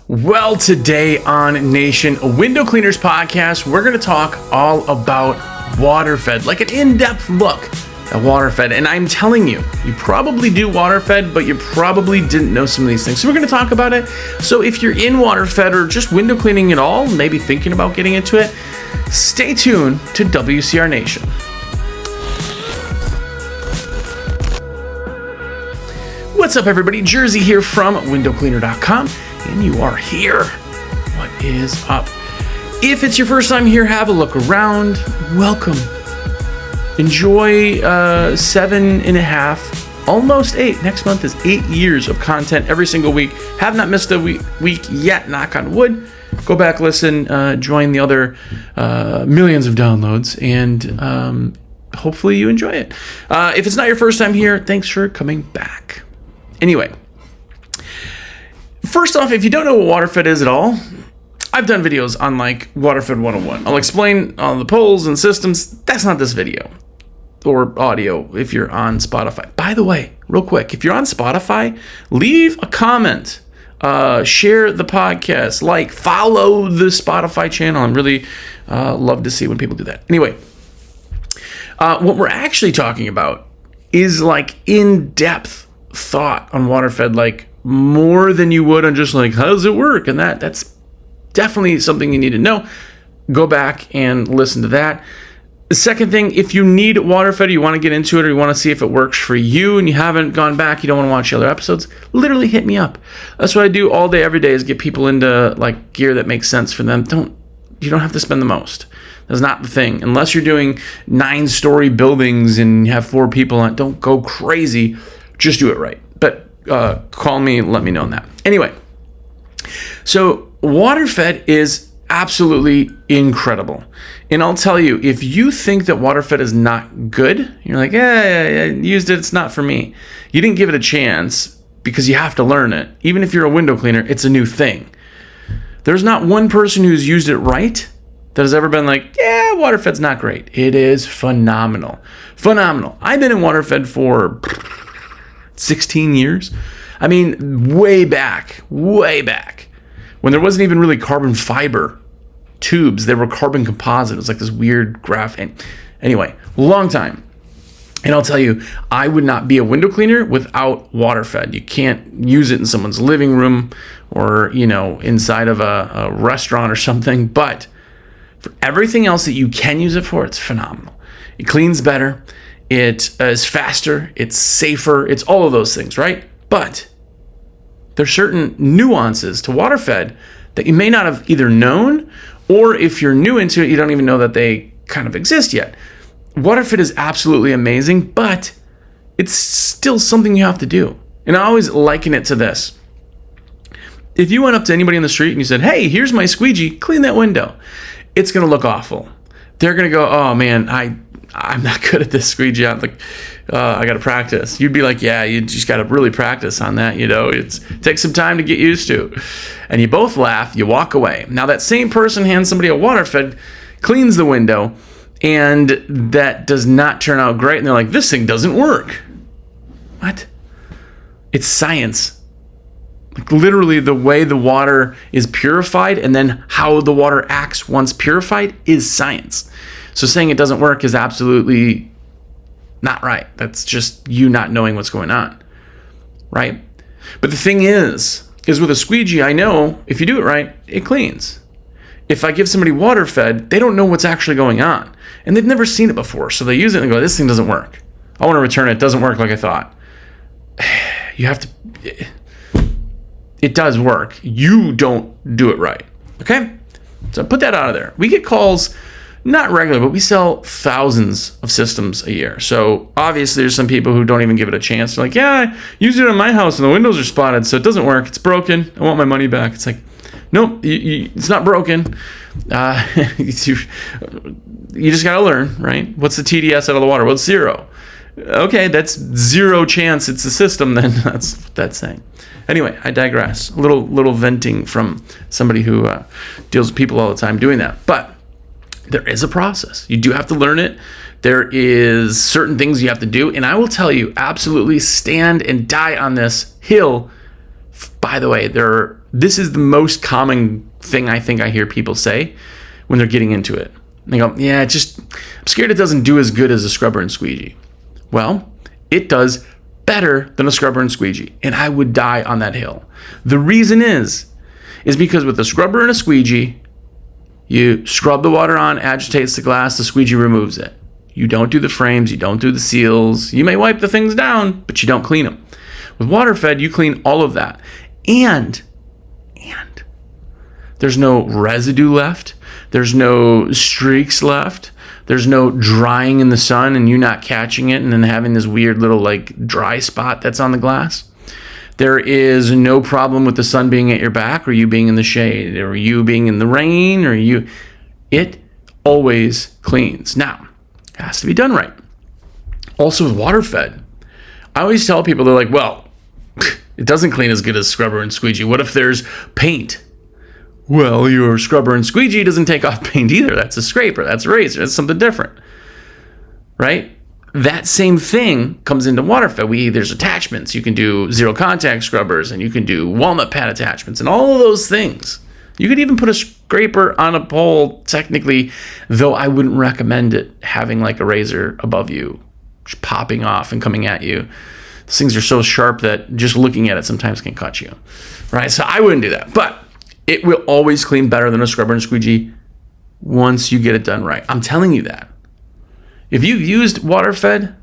Well, today on Nation, a window cleaners podcast, we're going to talk all about Waterfed, like an in-depth look at Waterfed. And I'm telling you, you probably do Waterfed, but you probably didn't know some of these things. So we're going to talk about it. So if you're in Waterfed or just window cleaning at all, maybe thinking about getting into it, stay tuned to WCR Nation. What's up, everybody? Jersey here from windowcleaner.com. And you are here. What is up? If it's your first time here, have a look around. Welcome. Enjoy 7.5, almost 8. Next month is 8 years of content every single week. Have not missed a week yet, knock on wood. Go back, listen, join the other millions of downloads, and hopefully you enjoy it. If it's not your first time here, thanks for coming back. Anyway. First off, if you don't know what Waterfed is at all, I've done videos on like Waterfed 101. I'll explain all the poles and systems. That's not this video or audio if you're on Spotify. By the way, real quick, if you're on Spotify, leave a comment, share the podcast, follow the Spotify channel. I'm really love to see when people do that. Anyway, what we're actually talking about is like in-depth thought on Waterfed, more than you would on just how does it work? And that's definitely something you need to know. Go back and listen to that. The second thing, if you need Waterfed, you want to get into it, or you want to see if it works for you and you haven't gone back, you don't want to watch the other episodes, literally hit me up. That's what I do all day, every day, is get people into gear that makes sense for them. You don't have to spend the most. That's not the thing. Unless you're doing 9-story buildings and you have 4 people on it, don't go crazy. Just do it right. But call me, let me know on that. Anyway, so Waterfed is absolutely incredible. And I'll tell you, if you think that Waterfed is not good, you're like, I used it, it's not for me. You didn't give it a chance because you have to learn it. Even if you're a window cleaner, it's a new thing. There's not one person who's used it right that has ever been Waterfed's not great. It is phenomenal. Phenomenal. I've been in Waterfed for 16 years. I mean, way back, when there wasn't even really carbon fiber tubes. They were carbon composite. It was like this weird graphene. Anyway, long time. And I'll tell you, I would not be a window cleaner without Waterfed. You can't use it in someone's living room or, inside of a restaurant or something. But for everything else that you can use it for, it's phenomenal. It cleans better. It is faster, it's safer, it's all of those things, right? But there's certain nuances to Waterfed that you may not have either known, or if you're new into it, you don't even know that they kind of exist yet. Waterfed is absolutely amazing, but it's still something you have to do. And I always liken it to this. If you went up to anybody in the street and you said, hey, here's my squeegee, clean that window, it's going to look awful. They're going to go, oh man, I'm not good at this squeegee. I got to practice. You'd be like, yeah, you just got to really practice on that. It takes some time to get used to. And you both laugh, you walk away. Now that same person hands somebody a Waterfed, cleans the window, and that does not turn out great. And they're like, this thing doesn't work. What? It's science. Literally the way the water is purified and then how the water acts once purified is science. So saying it doesn't work is absolutely not right. That's just you not knowing what's going on, right? But the thing is with a squeegee, I know if you do it right, it cleans. If I give somebody Waterfed, they don't know what's actually going on. And they've never seen it before. So they use it and go, this thing doesn't work. I want to return it. It doesn't work like I thought. You have to... It does work. You don't do it right. Okay? So put that out of there. We get calls... Not regular, but we sell thousands of systems a year. So obviously there's some people who don't even give it a chance. They're like, yeah, I used it in my house and the windows are spotted, so it doesn't work. It's broken. I want my money back. It's like, nope, it's not broken. You just got to learn, right? What's the TDS out of the water? Well, it's 0. Okay, that's 0 chance it's a system then. That's what that's saying. Anyway, I digress. A little venting from somebody who deals with people all the time doing that. But there is a process. You do have to learn it. There is certain things you have to do. And I will tell you, absolutely stand and die on this hill. By the way, there this is the most common thing I think I hear people say when they're getting into it. They go, yeah, I'm scared it doesn't do as good as a scrubber and squeegee. Well, it does better than a scrubber and squeegee, and I would die on that hill. The reason is because with a scrubber and a squeegee, you scrub the water on, agitates the glass, the squeegee removes it. You don't do the frames, you don't do the seals. You may wipe the things down, but you don't clean them. With Waterfed, you clean all of that. And there's no residue left. There's no streaks left. There's no drying in the sun and you not catching it and then having this weird little like dry spot that's on the glass. There is no problem with the sun being at your back or you being in the shade or you being in the rain or it always cleans. Now, it has to be done right. Also with Waterfed, I always tell people, they're like, well, it doesn't clean as good as scrubber and squeegee. What if there's paint? Well, your scrubber and squeegee doesn't take off paint either. That's a scraper, that's a razor, that's something different, right? That same thing comes into Waterfed. There's attachments. You can do zero contact scrubbers and you can do walnut pad attachments and all of those things. You could even put a scraper on a pole technically, though I wouldn't recommend it having like a razor above you, popping off and coming at you. Those things are so sharp that just looking at it sometimes can cut you, right? So I wouldn't do that, but it will always clean better than a scrubber and squeegee once you get it done right. I'm telling you that. If you've used Waterfed,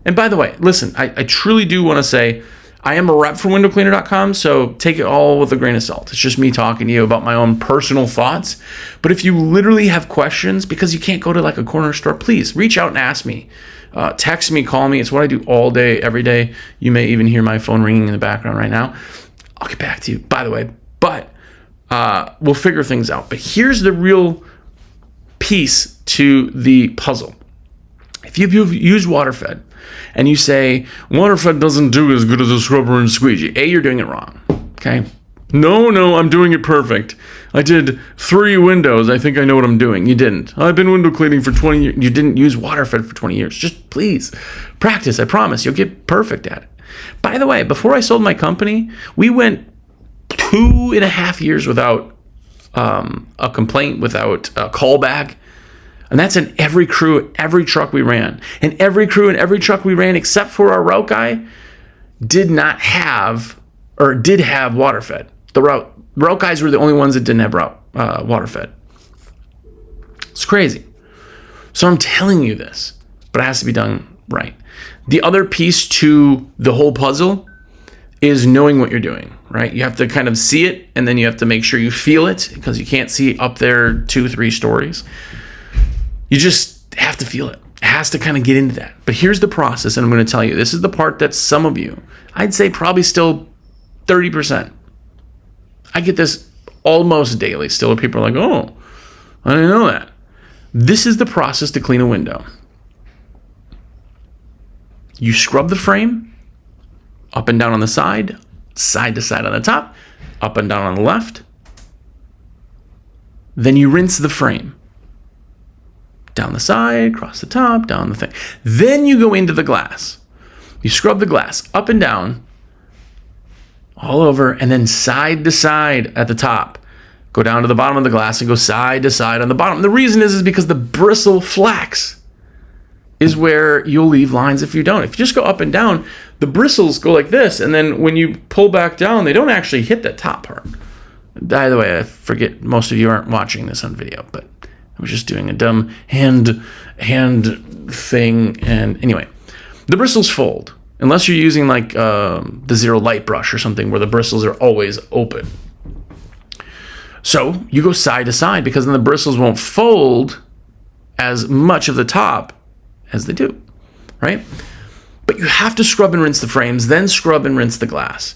and by the way, listen, I truly do want to say I am a rep for windowcleaner.com, so take it all with a grain of salt. It's just me talking to you about my own personal thoughts. But if you literally have questions, because you can't go to like a corner store, please reach out and ask me. Text me, call me. It's what I do all day, every day. You may even hear my phone ringing in the background right now. I'll get back to you, by the way. But we'll figure things out. But here's the real piece to the puzzle. If you've used Waterfed and you say, Waterfed doesn't do as good as a scrubber and squeegee, A, you're doing it wrong, okay? No, I'm doing it perfect. I did 3 windows. I think I know what I'm doing. You didn't. I've been window cleaning for 20 years. You didn't use Waterfed for 20 years. Just please practice. I promise you'll get perfect at it. By the way, before I sold my company, we went 2.5 years without a complaint, without a callback. And that's in every crew, every truck we ran. And every crew and every truck we ran, except for our route guy, did have Waterfed. The route guys were the only ones that didn't have Waterfed. It's crazy. So I'm telling you this, but it has to be done right. The other piece to the whole puzzle is knowing what you're doing, right? You have to kind of see it, and then you have to make sure you feel it, because you can't see up there 2-3 stories. You just have to feel it. It has to kind of get into that. But here's the process, and I'm going to tell you, this is the part that some of you, I'd say probably still 30%. I get this almost daily still, where people are like, oh, I didn't know that. This is the process to clean a window. You scrub the frame, up and down on the side to side on the top, up and down on the left. Then you rinse the frame. Down the side, across the top, down the thing. Then you go into the glass. You scrub the glass up and down, all over, and then side to side at the top. Go down to the bottom of the glass and go side to side on the bottom. The reason is because the bristle flax is where you'll leave lines if you don't. If you just go up and down, the bristles go like this, and then when you pull back down, they don't actually hit that top part. By the way, I forget most of you aren't watching this on video, but I was just doing a dumb hand thing. And anyway, the bristles fold unless you're using like the zero light brush or something where the bristles are always open. So you go side to side, because then the bristles won't fold as much of the top as they do, right? But you have to scrub and rinse the frames, then scrub and rinse the glass.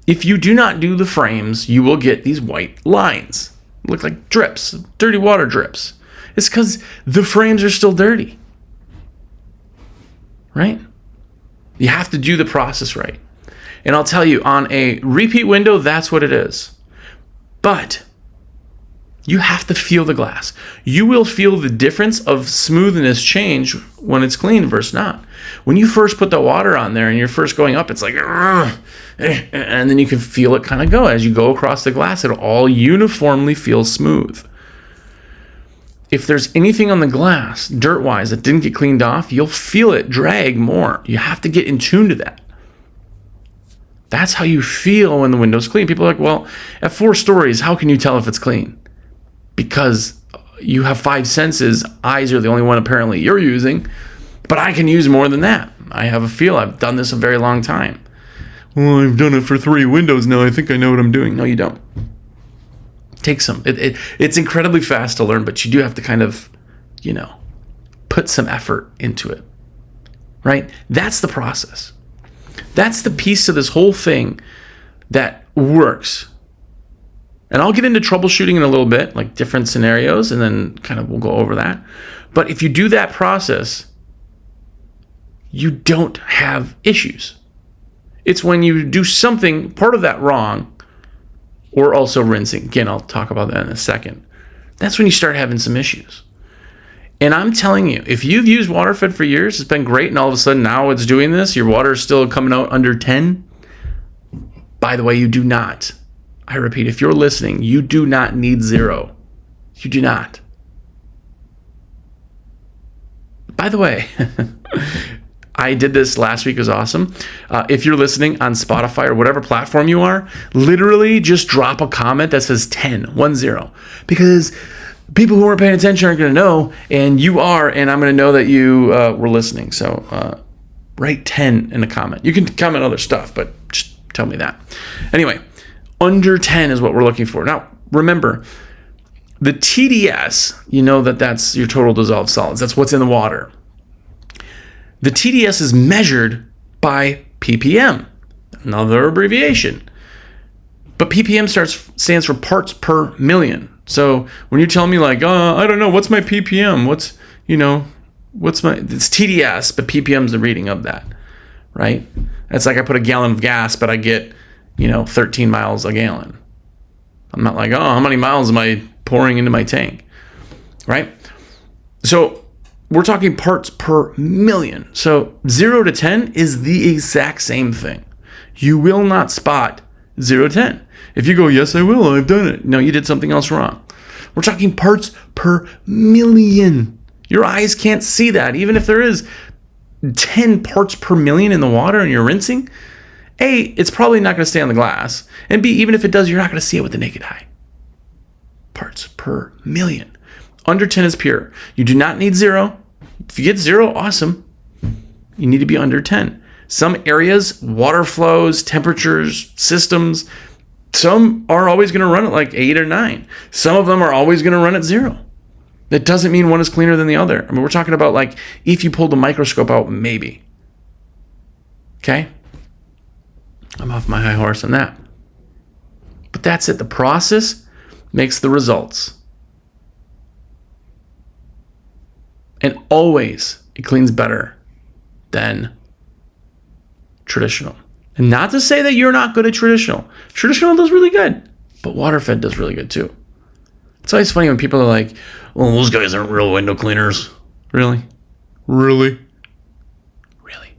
If you do not do the frames, you will get these white lines. Look like drips, dirty water drips. It's because the frames are still dirty, right? You have to do the process right. And I'll tell you, on a repeat window, that's what it is. But You have to feel the glass. You will feel the difference of smoothness change when it's clean versus not. When you first put the water on there and you're first going up, it's like, and then you can feel it kind of go. As you go across the glass, it'll all uniformly feel smooth. If there's anything on the glass, dirt-wise, that didn't get cleaned off, you'll feel it drag more. You have to get in tune to that. That's how you feel when the window's clean. People are like, well, at 4 stories, how can you tell if it's clean? Because you have 5 senses. Eyes are the only one apparently you're using, but I can use more than that. I have a feel. I've done this a very long time. Well, I've done it for 3 windows now. I think I know what I'm doing. No, you don't. Take some. It's incredibly fast to learn, but you do have to kind of, put some effort into it, right? That's the process. That's the piece of this whole thing that works. And I'll get into troubleshooting in a little bit, like different scenarios, and then kind of we'll go over that. But if you do that process, you don't have issues. It's when you do something, part of that wrong, or also rinsing. Again, I'll talk about that in a second. That's when you start having some issues. And I'm telling you, if you've used Waterfed for years, it's been great, and all of a sudden now it's doing this, your water is still coming out under 10. By the way, you do not. I repeat, if you're listening, you do not need 0. You do not. By the way, I did this last week. It was awesome. If you're listening on Spotify or whatever platform you are, literally just drop a comment that says 10, 10. Because people who aren't paying attention aren't going to know, and you are, and I'm going to know that you were listening. So write 10 in a comment. You can comment other stuff, but just tell me that. Anyway, under 10 is what we're looking for. Now, remember, the TDS, that's your total dissolved solids. That's what's in the water. The TDS is measured by ppm, another abbreviation. But ppm stands for parts per million. So when you tell me like, I don't know, what's my ppm? It's TDS, but ppm is the reading of that, right? It's like I put a gallon of gas, but I get 13 miles a gallon. I'm not like, how many miles am I pouring into my tank, right? So we're talking parts per million. So 0 to 10 is the exact same thing. You will not spot 0 to 10. If you go, yes, I will, I've done it. No, you did something else wrong. We're talking parts per million. Your eyes can't see that. Even if there is 10 parts per million in the water and you're rinsing, A, it's probably not going to stay on the glass. And B, even if it does, you're not going to see it with the naked eye. Parts per million. Under 10 is pure. You do not need 0. If you get 0, awesome. You need to be under 10. Some areas, water flows, temperatures, systems, some are always going to run at like 8 or 9. Some of them are always going to run at 0. That doesn't mean one is cleaner than the other. I mean, we're talking about like if you pulled the microscope out, maybe. Okay? I'm off my high horse on that. But that's it. The process makes the results. And always it cleans better than traditional. And not to say that you're not good at traditional. Traditional does really good, but Waterfed does really good too. It's always funny when people are like, well, those guys aren't real window cleaners. Really? Really? Really?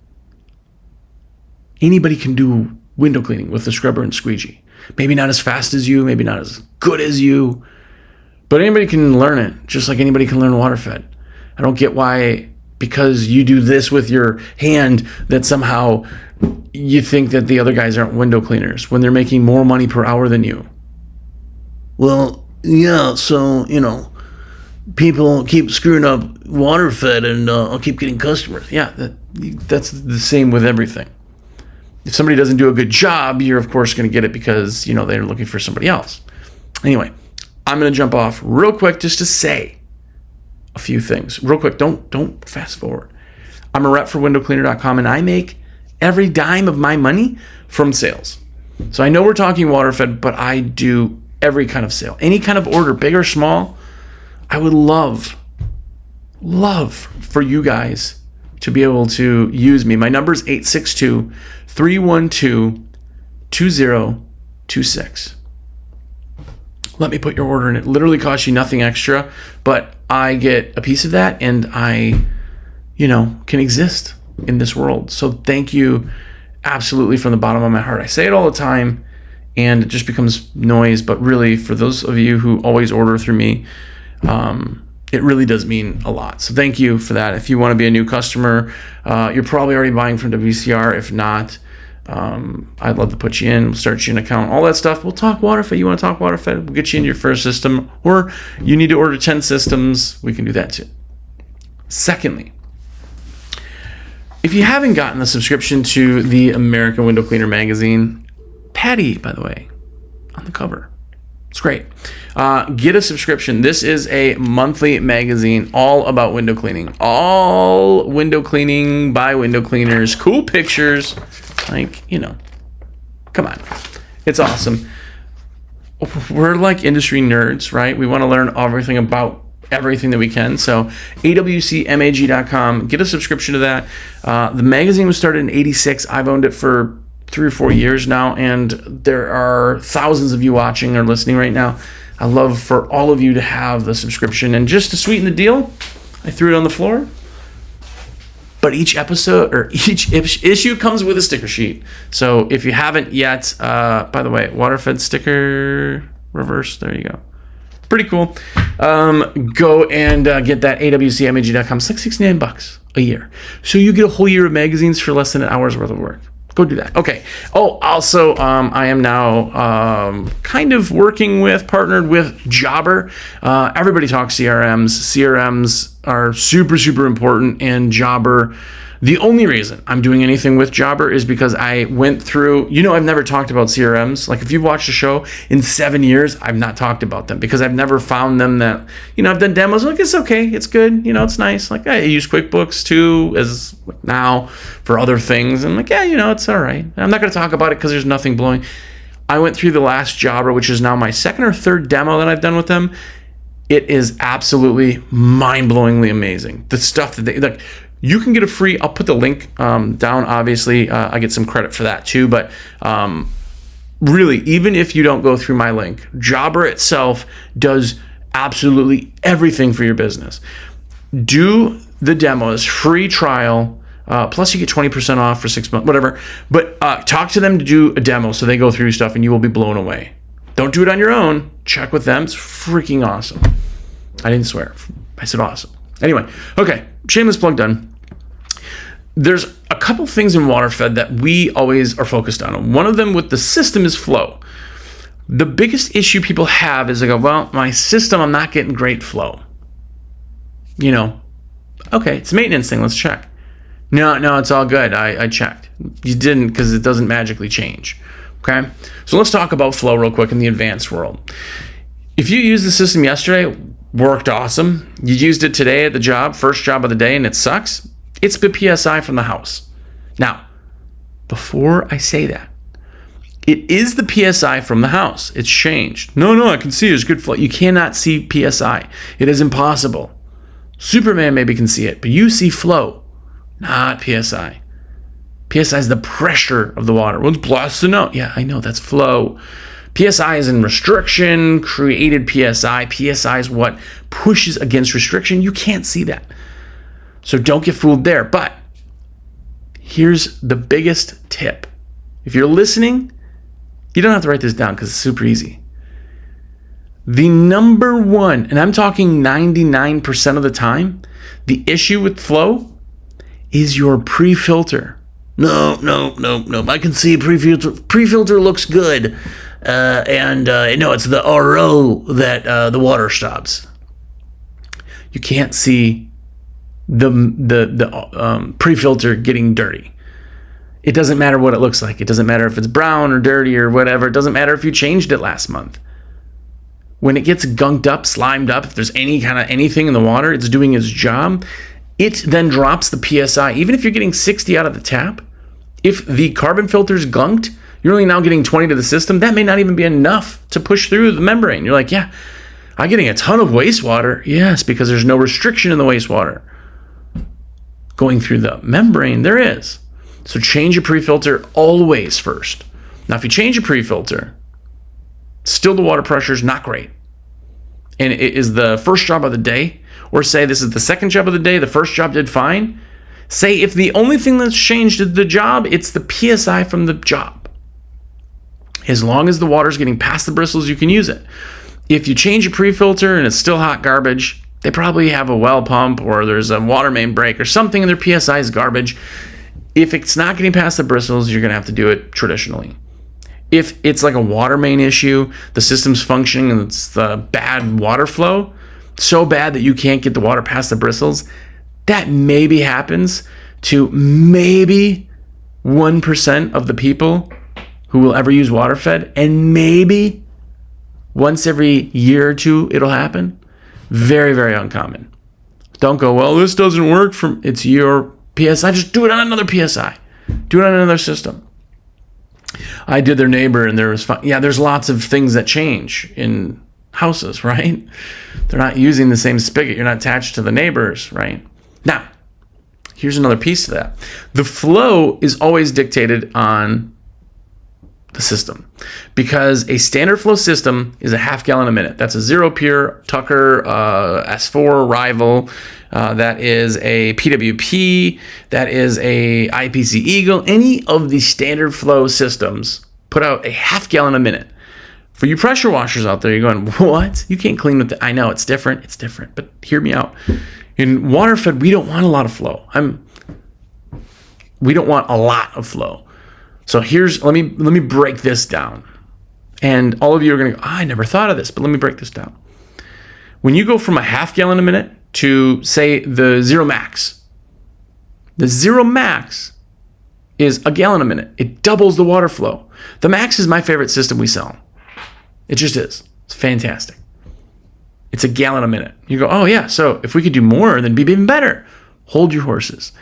Anybody can do window cleaning with the scrubber and squeegee. Maybe not as fast as you, maybe not as good as you, but anybody can learn it, just like anybody can learn Waterfed. I don't get why, because you do this with your hand, that somehow you think that the other guys aren't window cleaners when they're making more money per hour than you. Well, yeah, so, people keep screwing up Waterfed and I'll keep getting customers. Yeah, that's the same with everything. If somebody doesn't do a good job, you're of course going to get it because, they're looking for somebody else. Anyway, I'm going to jump off real quick just to say a few things. Real quick, don't fast forward. I'm a rep for windowcleaner.com and I make every dime of my money from sales. So I know we're talking Waterfed, but I do every kind of sale. Any kind of order, big or small, I would love for you guys to be able to use me. My number is 862-312-2026. let me put your order in. It literally costs you nothing extra, but I get a piece of that, and I, can exist in this world. So thank you absolutely from the bottom of my heart. I say it all the time, and it just becomes noise, but really, for those of you who always order through me, it really does mean a lot. So thank you for that. If you want to be a new customer, you're probably already buying from WCR. If not, I'd love to put you in. We'll start you an account, all that stuff. We'll talk Waterfed. You want to talk Waterfed? We'll get you into your first system, or you need to order 10 systems. We can do that too. Secondly, if you haven't gotten the subscription to the American Window Cleaner magazine, Patty, by the way, on the cover. It's great. Get a subscription. This is a monthly magazine all about window cleaning. All window cleaning by window cleaners. Cool pictures. Come on. It's awesome. We're like industry nerds, right? We want to learn everything about everything that we can. So awcmag.com. Get a subscription to that. The magazine was started in 86. I've owned it for 3 or 4 years now, and there are thousands of you watching or listening right now. I love for all of you to have the subscription. And just to sweeten the deal, I threw it on the floor. But each episode or each issue comes with a sticker sheet. So if you haven't yet, by the way, Waterfed sticker reverse. There you go. Pretty cool. Go and get that awcmag.com. It's like $69 a year. So you get a whole year of magazines for less than an hour's worth of work. Go do that. Okay. Oh, also, I am now partnered with Jobber. Everybody talks CRMs. CRMs are super, super important. And Jobber, the only reason I'm doing anything with Jobber is because I went through, I've never talked about CRMs. Like if you've watched the show in 7 years, I've not talked about them because I've never found them that, I've done demos. Like, it's okay. It's good. It's nice. Like I use QuickBooks too as now for other things. And it's all right. I'm not going to talk about it because there's nothing blowing. I went through the last Jobber, which is now my second or third demo that I've done with them. It is absolutely mind-blowingly amazing. The stuff that they you can get a free, I'll put the link down, obviously. I get some credit for that too, but really, even if you don't go through my link, Jobber itself does absolutely everything for your business. Do the demos, free trial, plus you get 20% off for 6 months, whatever. But talk to them to do a demo so they go through stuff and you will be blown away. Don't do it on your own. Check with them. It's freaking awesome. I didn't swear. I said awesome. Anyway, okay, shameless plug done. There's a couple things in Waterfed that we always are focused on. One of them with the system is flow. The biggest issue people have is they go, well, my system, I'm not getting great flow. Okay, it's a maintenance thing. Let's check. No, it's all good. I checked. You didn't because it doesn't magically change. Okay, so let's talk about flow real quick in the advanced world. If you used the system yesterday, worked awesome. You used it today at the job, first job of the day, and it sucks. It's the PSI from the house. Now, before I say that, it is the PSI from the house. It's changed. No, I can see there's good flow. You cannot see PSI. It is impossible. Superman maybe can see it, but you see flow, not PSI. PSI is the pressure of the water. Well, it's blasting out. Yeah, I know, that's flow. PSI is in restriction, created PSI. PSI is what pushes against restriction. You can't see that. So don't get fooled there. But here's the biggest tip. If you're listening, you don't have to write this down because it's super easy. The number one, and I'm talking 99% of the time, the issue with flow is your pre-filter. No. I can see pre-filter. Pre-filter looks good. It's the RO that the water stops. You can't see the pre-filter getting dirty. It doesn't matter what it looks like. It doesn't matter if it's brown or dirty or whatever. It doesn't matter if you changed it last month. When it gets gunked up, slimed up, if there's any kind of anything in the water, it's doing its job. It then drops the PSI. Even if you're getting 60 out of the tap, if the carbon filter's gunked, you're only now getting 20 to the system. That may not even be enough to push through the membrane. You're like, yeah, I'm getting a ton of wastewater. Yes, because there's no restriction in the wastewater going through the membrane. There is. So change your pre-filter always first. Now, if you change your pre-filter, still the water pressure is not great, and it is the first job of the day, or say this is the second job of the day, the first job did fine, say if the only thing that's changed is the job, it's the PSI from the job. As long as the water's getting past the bristles, you can use it. If you change a pre-filter and it's still hot garbage, they probably have a well pump or there's a water main break or something, and their PSI is garbage. If it's not getting past the bristles, you're going to have to do it traditionally. If it's like a water main issue, the system's functioning and it's the bad water flow, so bad that you can't get the water past the bristles, that maybe happens to maybe 1% of the people who will ever use Waterfed, and maybe once every year or two it'll happen. Very, very uncommon. Don't go, well, this doesn't work it's your PSI. Just do it on another PSI. Do it on another system. I did their neighbor and there was fun. Yeah, there's lots of things that change in houses, right? They're not using the same spigot. You're not attached to the neighbors, right? Now, here's another piece to that. The flow is always dictated on the system, because a standard flow system is a half gallon a minute. That's a Zero Pure, Tucker, S4, Rival. That is a PWP. That is a IPC Eagle. Any of the standard flow systems put out a half gallon a minute. For you pressure washers out there, you're going, what? You can't clean with the... I know it's different. It's different, but hear me out. In Waterfed, we don't want a lot of flow. We don't want a lot of flow. So let me break this down. And all of you are going to go, I never thought of this, but let me break this down. When you go from a half gallon a minute to, say, the Zero Max, the Zero Max is a gallon a minute. It doubles the water flow. The Max is my favorite system we sell. It just is. It's fantastic. It's a gallon a minute. You go, oh yeah, so if we could do more, then it'd be even better. Hold your horses.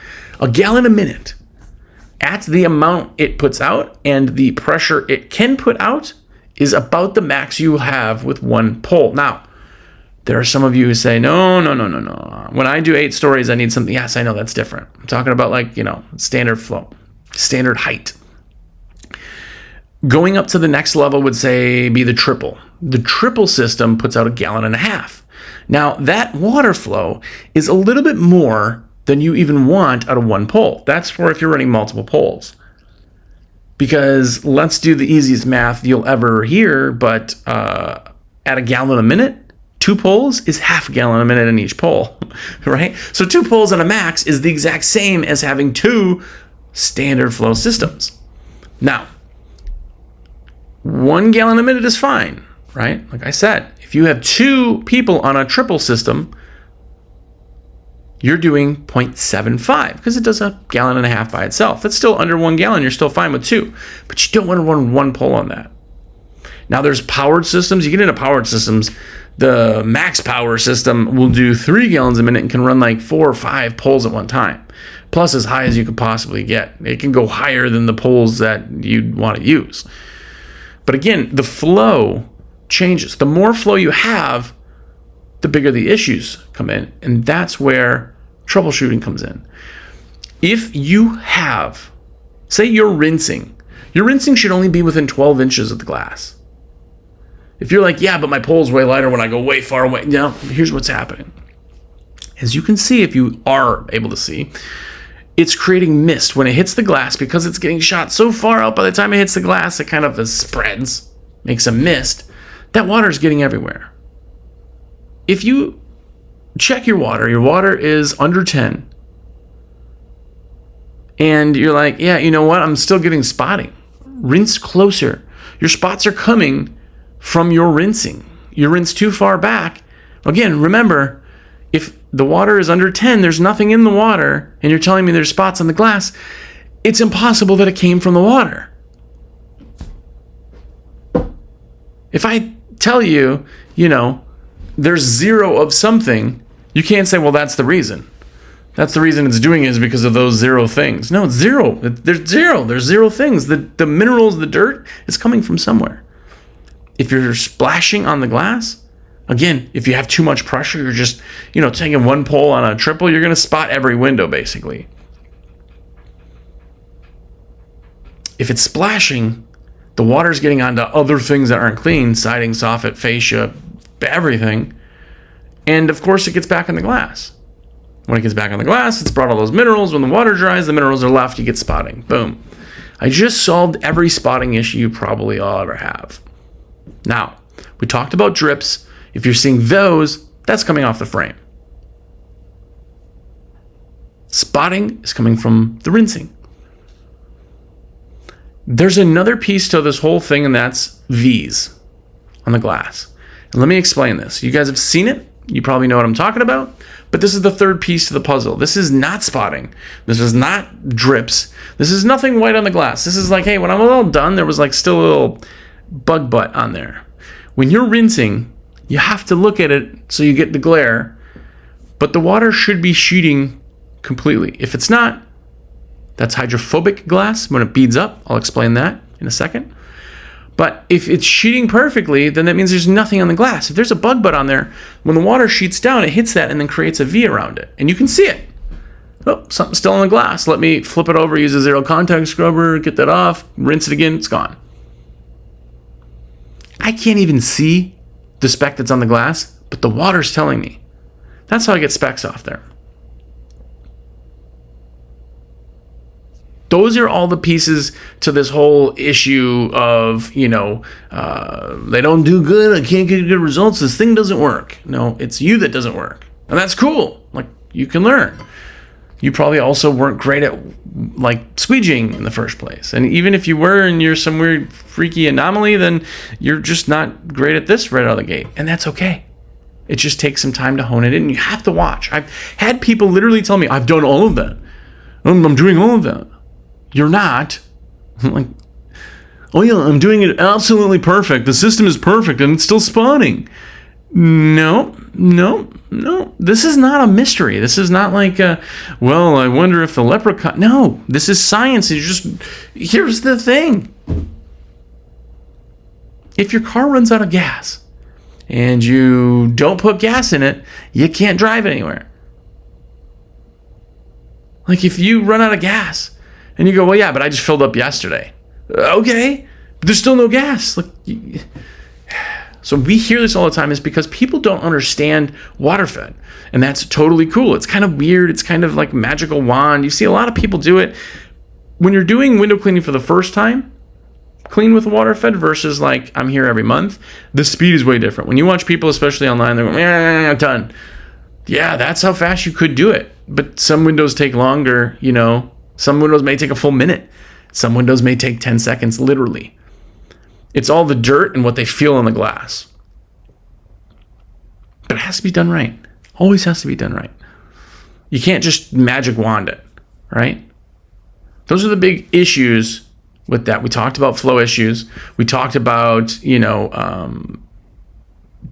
A gallon a minute at the amount it puts out and the pressure it can put out is about the max you have with one pole. Now, there are some of you who say, no. When I do 8 stories, I need something. Yes, I know that's different. I'm talking about standard flow, standard height. Going up to the next level would be the triple. The triple system puts out a gallon and a half. Now, that water flow is a little bit more than you even want out of one pole. That's for if you're running multiple poles. Because let's do the easiest math you'll ever hear, but at a gallon a minute, 2 poles is half a gallon a minute in each pole, right? So 2 poles on a max is the exact same as having 2 standard flow systems. Now, 1 gallon a minute is fine, right? Like I said, if you have 2 people on a triple system, you're doing 0.75 because it does a gallon and a half by itself. That's still under 1 gallon. You're still fine with 2, but you don't want to run 1 pole on that. Now there's powered systems. You get into powered systems, the max power system will do 3 gallons a minute and can run like 4 or 5 poles at one time. Plus as high as you could possibly get. It can go higher than the poles that you'd want to use. But again, the flow changes. The more flow you have, the bigger the issues come in. And that's where troubleshooting comes in. If you have, say your rinsing should only be within 12 inches of the glass. If you're like, yeah, but my pole's way lighter when I go way far away. Now, here's what's happening. As you can see, if you are able to see, it's creating mist when it hits the glass because it's getting shot so far out. By the time it hits the glass, it kind of spreads, makes a mist. That water is getting everywhere. If you check your water is under 10. And you're like, yeah, you know what? I'm still getting spotting. Rinse closer. Your spots are coming from your rinsing. You rinse too far back. Again, remember, if the water is under 10, there's nothing in the water, and you're telling me there's spots on the glass, it's impossible that it came from the water. If I tell you, there's 0 of something, you can't say, well, that's the reason. That's the reason it's doing it is because of those 0 things. No, it's 0. There's 0. There's 0 things. The minerals, the dirt is coming from somewhere. If you're splashing on the glass, again, if you have too much pressure, you're just, taking 1 pole on a triple, you're going to spot every window, basically. If it's splashing, The water's getting onto other things that aren't clean, siding, soffit, fascia, everything. And of course it gets back in the glass. When it gets back on the glass, it's brought all those minerals. When the water dries, the minerals are left, you get spotting. Boom. I just solved every spotting issue you probably all ever have. Now, we talked about drips. If you're seeing those, that's coming off the frame. Spotting is coming from the rinsing. There's another piece to this whole thing, and that's V's on the glass. And let me explain this. You guys have seen it. You probably know what I'm talking about. But this is the third piece to the puzzle. This is not spotting. This is not drips. This is nothing white on the glass. This is like, hey, when I'm all done, there was like still a little bug butt on there. When you're rinsing, you have to look at it so you get the glare. But the water should be sheeting completely. If it's not, that's hydrophobic glass when it beads up. I'll explain that in a second. But if it's sheeting perfectly, then that means there's nothing on the glass. If there's a bug butt on there, when the water sheets down, it hits that and then creates a V around it. And you can see it. Oh, something's still on the glass. Let me flip it over, use a zero contact scrubber, get that off, rinse it again, it's gone. I can't even see the speck that's on the glass, but the water's telling me. That's how I get specks off there. Those are all the pieces to this whole issue of, they don't do good, I can't get good results, this thing doesn't work. No, it's you that doesn't work. And that's cool. Like, you can learn. You probably also weren't great at, squeegeeing in the first place. And even if you were and you're some weird, freaky anomaly, then you're just not great at this right out of the gate. And that's okay. It just takes some time to hone it in. You have to watch. I've had people literally tell me, I've done all of that. I'm doing all of that. You're not. I'm like, oh yeah, I'm doing it absolutely perfect. The system is perfect and it's still spawning. No. This is not a mystery. This is not like, I wonder if the leprechaun. No, this is science. Here's the thing. If your car runs out of gas and you don't put gas in it, you can't drive it anywhere. Like if you run out of gas, and you go, well, yeah, but I just filled up yesterday. Okay, but there's still no gas. So we hear this all the time is because people don't understand Waterfed. And that's totally cool. It's kind of weird. It's kind of like magical wand. You see a lot of people do it. When you're doing window cleaning for the first time, clean with Waterfed versus like I'm here every month, the speed is way different. When you watch people, especially online, they're going, done. Yeah, that's how fast you could do it. But some windows take longer, Some windows may take a full minute. Some windows may take 10 seconds, literally. It's all the dirt and what they feel on the glass. But it has to be done right. Always has to be done right. You can't just magic wand it, right? Those are the big issues with that. We talked about flow issues. We talked about,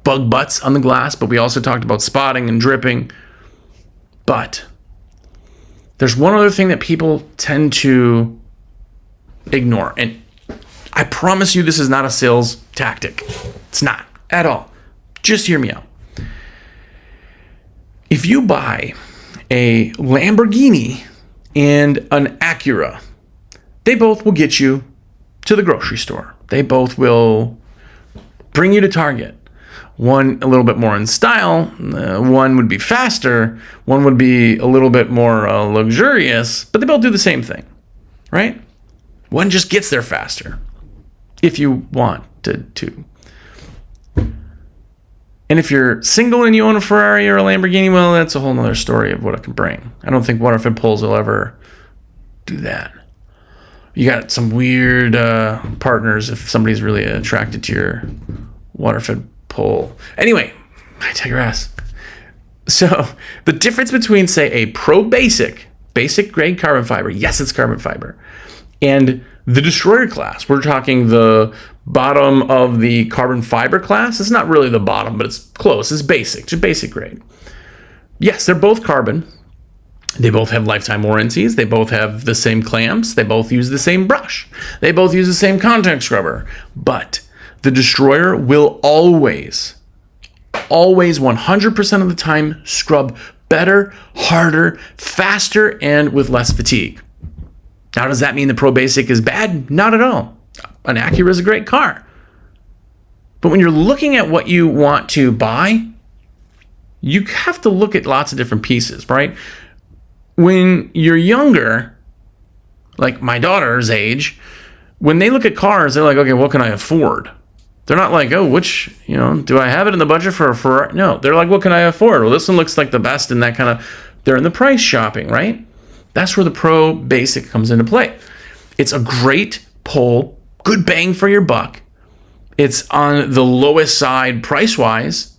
bug butts on the glass, but we also talked about spotting and dripping. But there's one other thing that people tend to ignore. And I promise you this is not a sales tactic. It's not at all. Just hear me out. If you buy a Lamborghini and an Acura, they both will get you to the grocery store. They both will bring you to Target. One a little bit more in style, one would be faster, one would be a little bit more luxurious, but they both do the same thing, right? One just gets there faster, if you wanted to. And if you're single and you own a Ferrari or a Lamborghini, well, that's a whole nother story of what it can bring. I don't think Waterfed poles will ever do that. You got some weird partners if somebody's really attracted to your Waterfed pole. Anyway, I digress. So the difference between, say, a pro basic grade carbon fiber, yes, it's carbon fiber, and the destroyer class, we're talking the bottom of the carbon fiber class. It's not really the bottom, but it's close. It's basic, just basic grade. Yes, they're both carbon. They both have lifetime warranties. They both have the same clamps. They both use the same brush. They both use the same contact scrubber. But the destroyer will always 100% of the time scrub better, harder, faster, and with less fatigue. Now, does that mean the Pro Basic is bad? Not at all. An Acura is a great car. But when you're looking at what you want to buy, you have to look at lots of different pieces, right? When you're younger, like my daughter's age, when they look at cars, they're like, okay, what can I afford? They're not like, oh, which, do I have it in the budget for a Ferrari? No, they're like, what can I afford? Well, this one looks like the best in that kind of, they're in the price shopping, right? That's where the Pro Basic comes into play. It's a great pole, good bang for your buck. It's on the lowest side price-wise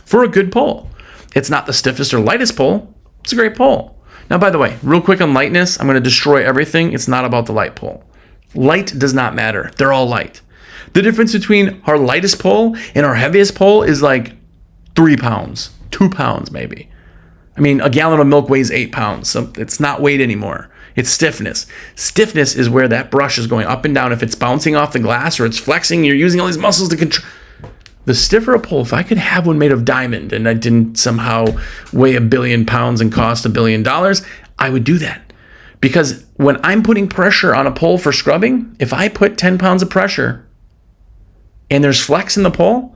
for a good pole. It's not the stiffest or lightest pole. It's a great pole. Now, by the way, real quick on lightness, I'm going to destroy everything. It's not about the light pole. Light does not matter. They're all light. The difference between our lightest pole and our heaviest pole is like 3 pounds, 2 pounds maybe. I mean, a gallon of milk weighs 8 pounds, so it's not weight anymore. It's stiffness. Stiffness is where that brush is going up and down. If it's bouncing off the glass or it's flexing, you're using all these muscles to control. The stiffer a pole, if I could have one made of diamond and I didn't somehow weigh 1 billion pounds and cost $1 billion, I would do that. Because when I'm putting pressure on a pole for scrubbing, if I put 10 pounds of pressure and there's flex in the pole,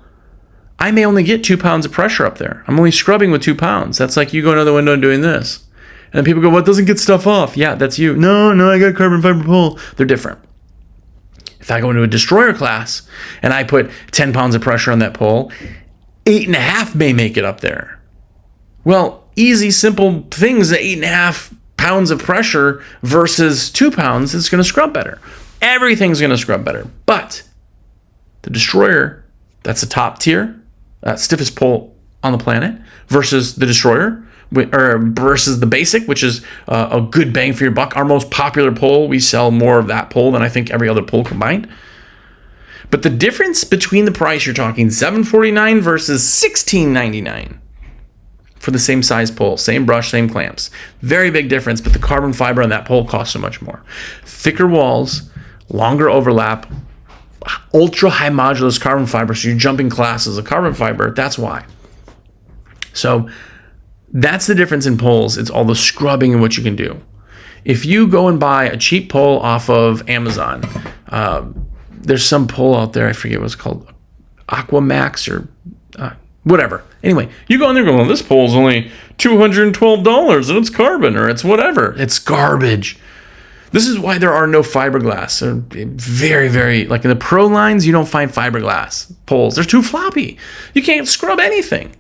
I may only get 2 pounds of pressure up there. I'm only scrubbing with 2 pounds. That's like you going to the window and doing this. And then people go, well, it doesn't get stuff off. Yeah, that's you. No, I got a carbon fiber pole. They're different. If I go into a destroyer class and I put 10 pounds of pressure on that pole, 8.5 may make it up there. Well, easy, simple things, 8.5 pounds of pressure versus 2 pounds, it's going to scrub better. Everything's going to scrub better. But the destroyer, that's the top tier, stiffest pole on the planet, versus the destroyer, or versus the basic, which is a good bang for your buck. Our most popular pole, we sell more of that pole than I think every other pole combined. But the difference between the price, you're talking $749 versus $1699 for the same size pole, same brush, same clamps. Very big difference, but the carbon fiber on that pole costs so much more. Thicker walls, longer overlap, ultra high modulus carbon fiber, so you're jumping classes of carbon fiber. That's why. So that's the difference in poles. It's all the scrubbing and what you can do. If you go and buy a cheap pole off of Amazon, there's some pole out there, I forget what it's called, Aquamax or whatever. Anyway, you go in there and go, well, this pole's only $212 and it's carbon or it's whatever. It's garbage. This is why there are no fiberglass. They're very, very, like in the pro lines, you don't find fiberglass poles. They're too floppy. You can't scrub anything.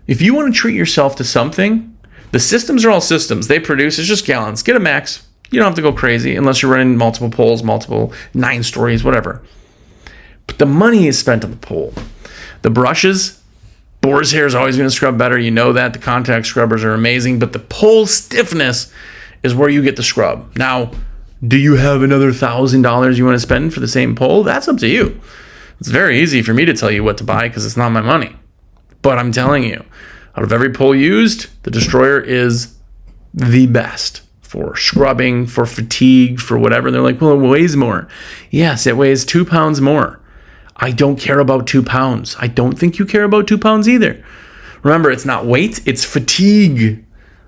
If you want to treat yourself to something, the systems are all systems. They produce, it's just gallons. Get a max. You don't have to go crazy unless you're running multiple poles, multiple 9 stories, whatever. But the money is spent on the pole. The brushes, boar's hair is always going to scrub better. You know that. The contact scrubbers are amazing. But the pole stiffness is where you get the scrub. Now, do you have another $1,000 you want to spend for the same pole? That's up to you. It's very easy for me to tell you what to buy because it's not my money. But I'm telling you, out of every pole used, the destroyer is the best for scrubbing, for fatigue, for whatever. They're like, well, it weighs more. Yes, it weighs 2 pounds more. I don't care about 2 pounds. I don't think you care about 2 pounds either. Remember, it's not weight, it's fatigue.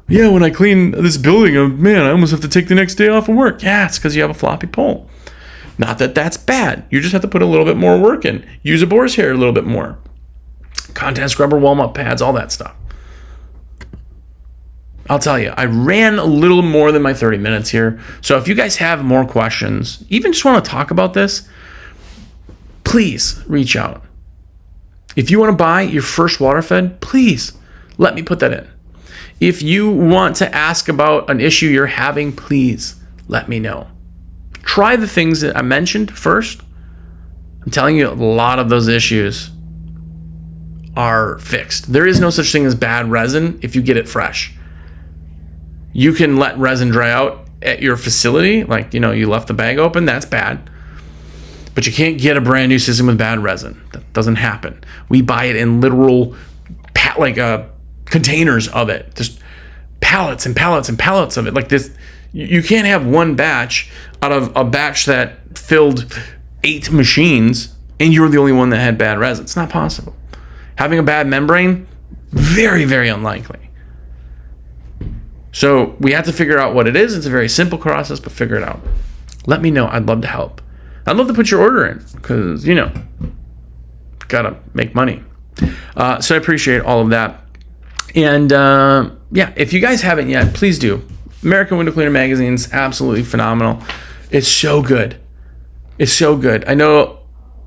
Yeah, when I clean this building, I almost have to take the next day off of work. Yeah, it's because you have a floppy pole. Not that that's bad. You just have to put a little bit more work in. Use a boar's hair a little bit more. Contact scrubber, warm-up pads, all that stuff. I'll tell you, I ran a little more than my 30 minutes here. So if you guys have more questions, even just want to talk about this, please reach out. If you want to buy your first Waterfed, please let me put that in. If you want to ask about an issue you're having, please let me know. Try the things that I mentioned first. I'm telling you, a lot of those issues are fixed. There is no such thing as bad resin if you get it fresh. You can let resin dry out at your facility, like, you left the bag open, that's bad. But you can't get a brand new system with bad resin. That doesn't happen. We buy it in literal containers of it. Just pallets and pallets and pallets of it. Like this, you can't have one batch out of a batch that filled 8 machines and you're the only one that had bad resin. It's not possible. Having a bad membrane, very, very unlikely. So we have to figure out what it is. It's a very simple process, but figure it out. Let me know. I'd love to help. I'd love to put your order in because, you know, gotta make money. So I appreciate all of that. And yeah, if you guys haven't yet, please do. American Window Cleaner Magazine's absolutely phenomenal. It's so good. It's so good. I know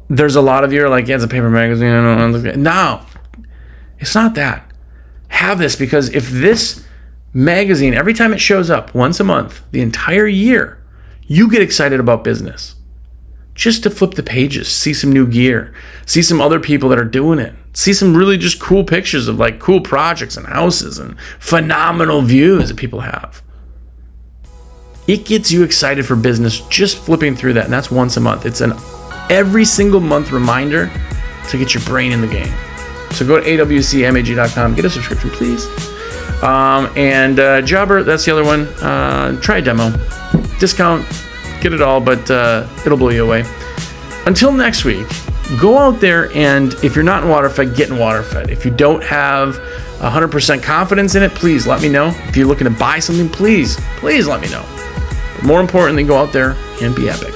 there's a lot of you are like, yeah, it's a paper magazine. I don't know. No, it's not that. Have this, because if this magazine, every time it shows up once a month, the entire year, you get excited about business. Just to flip the pages, see some new gear, see some other people that are doing it, see some really just cool pictures of like cool projects and houses and phenomenal views that people have. It gets you excited for business just flipping through that, and that's once a month. It's an every single month reminder to get your brain in the game. So go to awcmag.com, get a subscription, please. And Jobber, that's the other one. Try a demo. Discount, get it all, but it'll blow you away. Until next week, go out there, and if you're not in Waterfed, get in Waterfed. If you don't have 100% confidence in it, please let me know. If you're looking to buy something, please let me know. But more importantly, go out there and be epic.